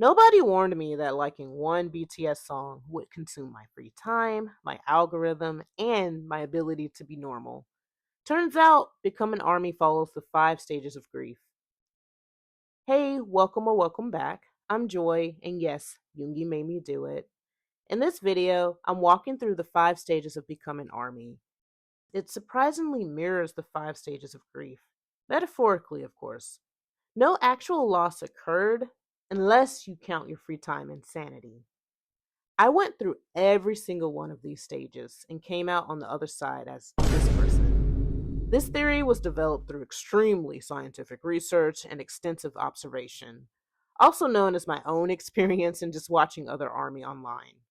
Nobody warned me that liking one BTS song would consume my free time, my algorithm, and my ability to be normal. Turns out, Become an Army follows the 5 stages of grief. Hey, welcome or welcome back. I'm Joy, and yes, Yoongi made me do it. In this video, I'm walking through the 5 stages of Become an Army. It surprisingly mirrors the 5 stages of grief. Metaphorically, of course. No actual loss occurred, unless you count your free time and sanity. I went through every single one of these stages and came out on the other side as this person. This theory was developed through extremely scientific research and extensive observation, also known as my own experience in just watching other army online.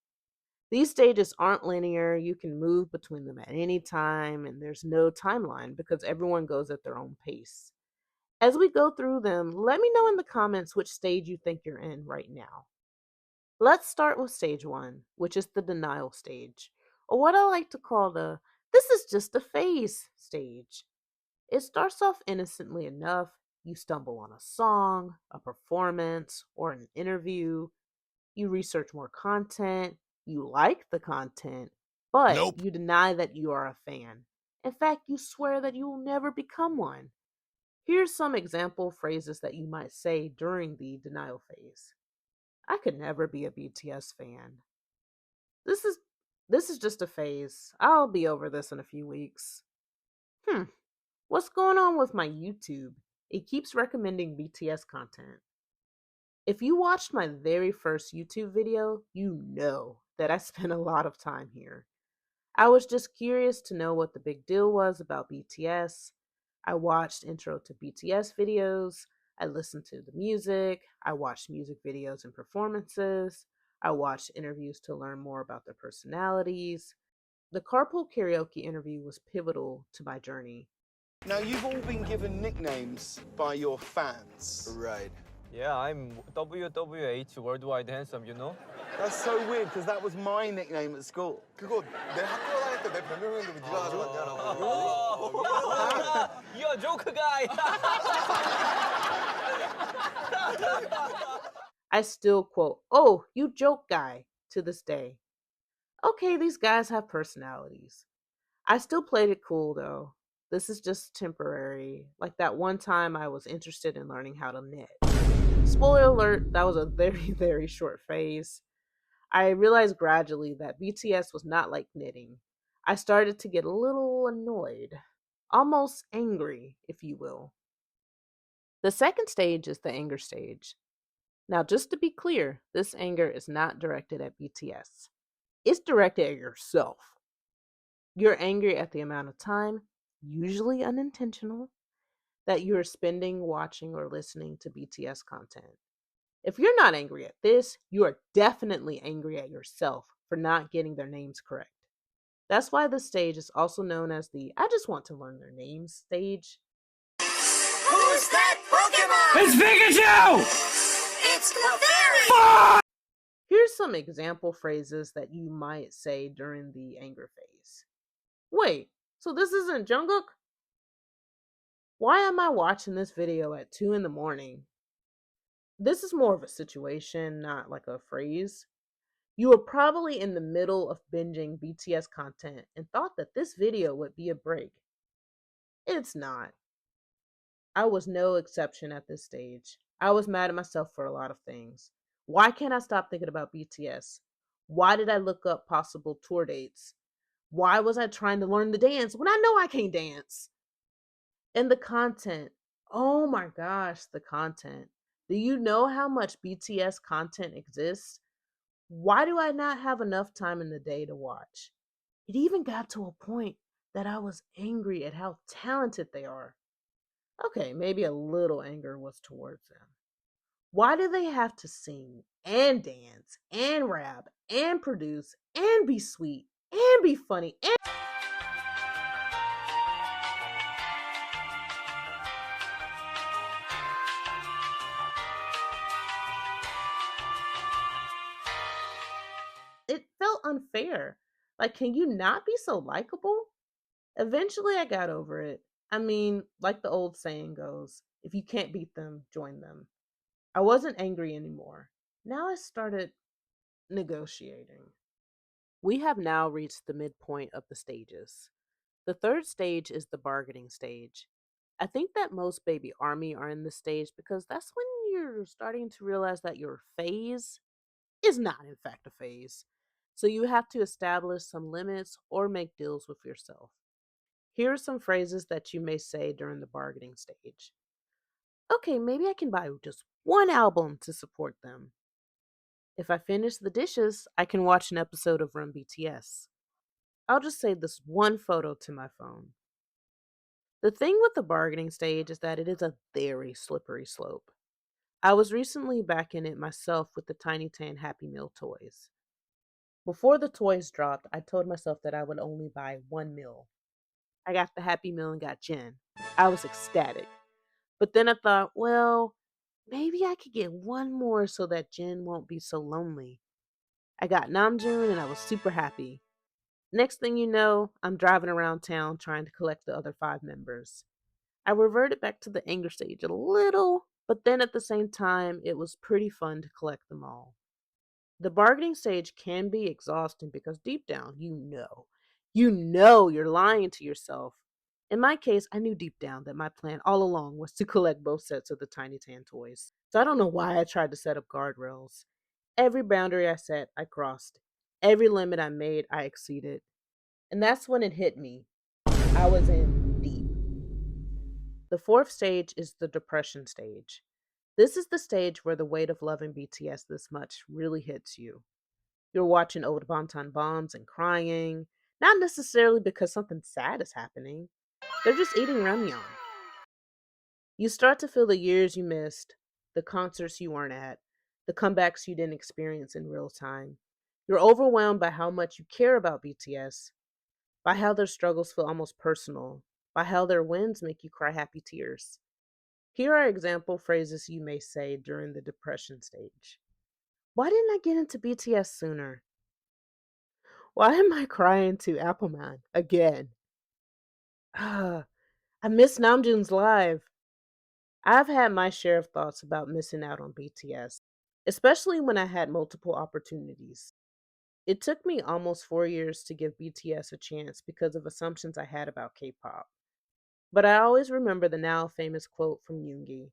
These stages aren't linear, you can move between them at any time, and there's no timeline because everyone goes at their own pace. As we go through them, let me know in the comments which stage you think you're in right now. Let's start with stage 1, which is the denial stage, or what I like to call the "this is just a phase" stage. It starts off innocently enough. You stumble on a song, a performance, or an interview. You research more content. You like the content, but Nope. you deny that you are a fan. In fact, you swear that you will never become one. Here's some example phrases that you might say during the denial phase. I could never be a BTS fan. This is this is just a phase. I'll be over this in a few weeks. Hmm, what's going on with my YouTube? It keeps recommending BTS content. If you watched my very first YouTube video, you know that I spent a lot of time here. I was just curious to know what the big deal was about BTS. I watched intro to BTS videos. I listened to the music. I watched music videos and performances. I watched interviews to learn more about their personalities. The carpool karaoke interview was pivotal to my journey. Now, you've all been given nicknames by your fans. Right. Yeah, I'm WWH Worldwide Handsome, you know? That's so weird, because that was my nickname at school. 그거 내 학교 다닐 때 내 별명이었는데 네가 가져갔냐라고. You're a joke guy! I still quote, "Oh, you joke guy," to this day. Okay, these guys have personalities. I still played it cool though. This is just temporary. Like that one time I was interested in learning how to knit. Spoiler alert, that was a very, very short phase. I realized gradually that BTS was not like knitting. I started to get a little annoyed, almost angry, if you will. The second stage is the anger stage. Now, just to be clear, this anger is not directed at BTS. It's directed at yourself. You're angry at the amount of time, usually unintentional, that you're spending watching or listening to BTS content. If you're not angry at this, you are definitely angry at yourself for not getting their names correct. That's why this stage is also known as the "I just want to learn their names" stage. Who's that Pokemon? It's Pikachu! It's Clefairy! Here's some example phrases that you might say during the anger phase. Wait, so this isn't Jungkook? Why am I watching this video at 2 in the morning? This is more of a situation, not like a phrase. You were probably in the middle of binging BTS content and thought that this video would be a break. It's not. I was no exception at this stage. I was mad at myself for a lot of things. Why can't I stop thinking about BTS? Why did I look up possible tour dates? Why was I trying to learn the dance when I know I can't dance? And the content. Oh my gosh, the content. Do you know how much BTS content exists? Why do I not have enough time in the day to watch? It even got to a point that I was angry at how talented they are. Okay, maybe a little anger was towards them. Why do they have to sing and dance and rap and produce and be sweet and be funny and it felt unfair. Like, can you not be so likable? Eventually, I got over it. I mean, like the old saying goes, if you can't beat them, join them. I wasn't angry anymore. Now I started negotiating. We have now reached the midpoint of the stages. The third stage is the bargaining stage. I think that most baby army are in this stage because that's when you're starting to realize that your phase is not, in fact, a phase. So you have to establish some limits or make deals with yourself. Here are some phrases that you may say during the bargaining stage. Okay, maybe I can buy just one album to support them. If I finish the dishes, I can watch an episode of Run BTS. I'll just save this one photo to my phone. The thing with the bargaining stage is that it is a very slippery slope. I was recently back in it myself with the Tiny Tan Happy Meal toys. Before the toys dropped, I told myself that I would only buy one meal. I got the Happy Meal and got Jin. I was ecstatic. But then I thought, well, maybe I could get one more so that Jin won't be so lonely. I got Namjoon and I was super happy. Next thing you know, I'm driving around town trying to collect the other five members. I reverted back to the anger stage a little, but then at the same time, it was pretty fun to collect them all. The bargaining stage can be exhausting because deep down, you know you're lying to yourself. In my case, I knew deep down that my plan all along was to collect both sets of the Tiny Tan toys. So I don't know why I tried to set up guardrails. Every boundary I set, I crossed. Every limit I made, I exceeded. And that's when it hit me. I was in deep. The fourth stage is the depression stage. This is the stage where the weight of loving BTS this much really hits you. You're watching old Bantan bombs and crying, not necessarily because something sad is happening. They're just eating ramyeon. You start to feel the years you missed, the concerts you weren't at, the comebacks you didn't experience in real time. You're overwhelmed by how much you care about BTS, by how their struggles feel almost personal, by how their wins make you cry happy tears. Here are example phrases you may say during the depression stage. Why didn't I get into BTS sooner? Why am I crying to Appleman again? I miss Namjoon's live. I've had my share of thoughts about missing out on BTS, especially when I had multiple opportunities. It took me almost 4 years to give BTS a chance because of assumptions I had about K-pop. But I always remember the now famous quote from Yoongi.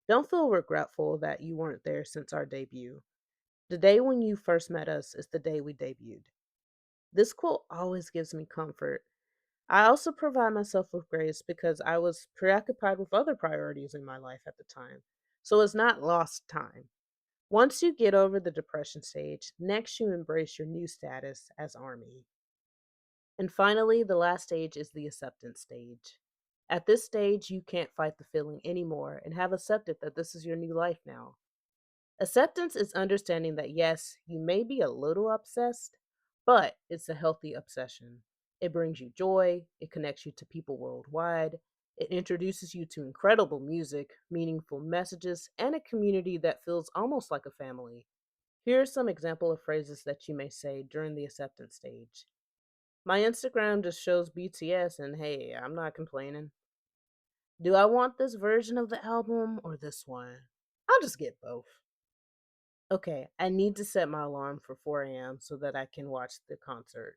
Don't feel regretful that you weren't there since our debut. The day when you first met us is the day we debuted. This quote always gives me comfort. I also provide myself with grace because I was preoccupied with other priorities in my life at the time. So it's not lost time. Once you get over the depression stage, next you embrace your new status as ARMY. And finally, the last stage is the acceptance stage. At this stage, you can't fight the feeling anymore and have accepted that this is your new life now. Acceptance is understanding that yes, you may be a little obsessed, but it's a healthy obsession. It brings you joy, it connects you to people worldwide, it introduces you to incredible music, meaningful messages, and a community that feels almost like a family. Here are some example of phrases that you may say during the acceptance stage. My Instagram just shows BTS and hey, I'm not complaining. Do I want this version of the album or this one? I'll just get both. Okay, I need to set my alarm for 4 a.m. so that I can watch the concert.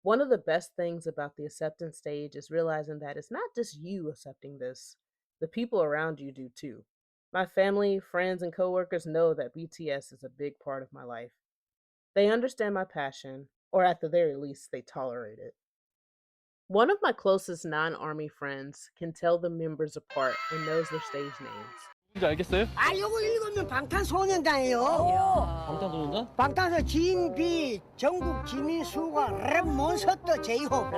One of the best things about the acceptance stage is realizing that it's not just you accepting this, the people around you do too. My family, friends, and coworkers know that BTS is a big part of my life. They understand my passion, or at the very least, they tolerate it. One of my closest non army friends can tell the members apart and knows their stage names. 뭔지 알겠어요? 아, 요거 읽으면 방탄소년단이에요. 방탄소년단? 방탄소 진비 전국 지민 수가 랩 몬스터 제이홉.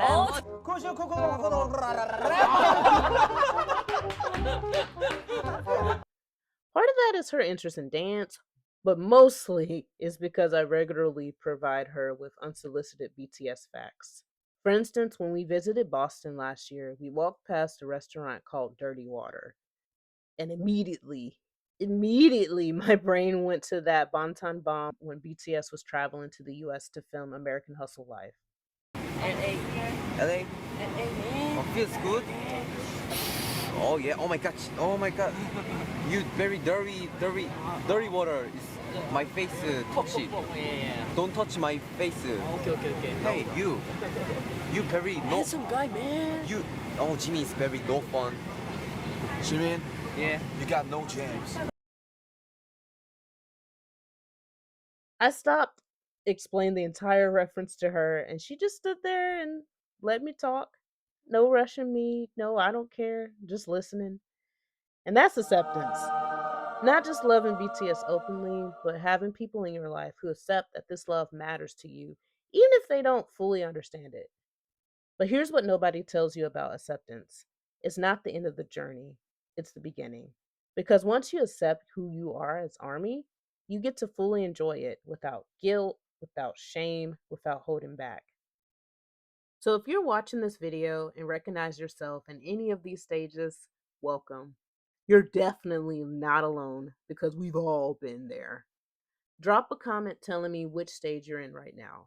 Part of that is her interest in dance, but mostly is because I regularly provide her with unsolicited BTS facts. For instance, when we visited Boston last year, we walked past a restaurant called Dirty Water, and immediately my brain went to that Bantan bomb when BTS was traveling to the US to film American Hustle Live. LA? LA? Oh, feels good? Oh yeah. Oh my god. Oh my god. You very dirty water. Is my face touch it. Don't touch my face. Okay. Hey, you very no. Handsome guy, man. You. Oh, Jimmy is very no fun. Jimin, Yeah. you got no jams. I stopped, explained the entire reference to her, and she just stood there and let me talk. No rushing me. No, I don't care. Just listening. And that's acceptance. Not just loving BTS openly, but having people in your life who accept that this love matters to you, even if they don't fully understand it. But here's what nobody tells you about acceptance: it's not the end of the journey, it's the beginning. Because once you accept who you are as ARMY, you get to fully enjoy it without guilt, without shame, without holding back. So if you're watching this video and recognize yourself in any of these stages, welcome. You're definitely not alone because we've all been there. Drop a comment telling me which stage you're in right now.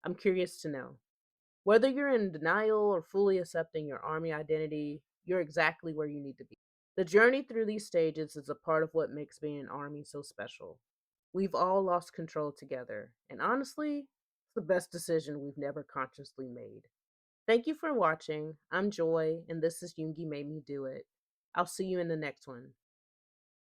I'm curious to know. Whether you're in denial or fully accepting your ARMY identity, you're exactly where you need to be. The journey through these stages is a part of what makes being an ARMY so special. We've all lost control together, and honestly, it's the best decision we've never consciously made. Thank you for watching. I'm Joy, and this is Yoongi Made Me Do It. I'll see you in the next one.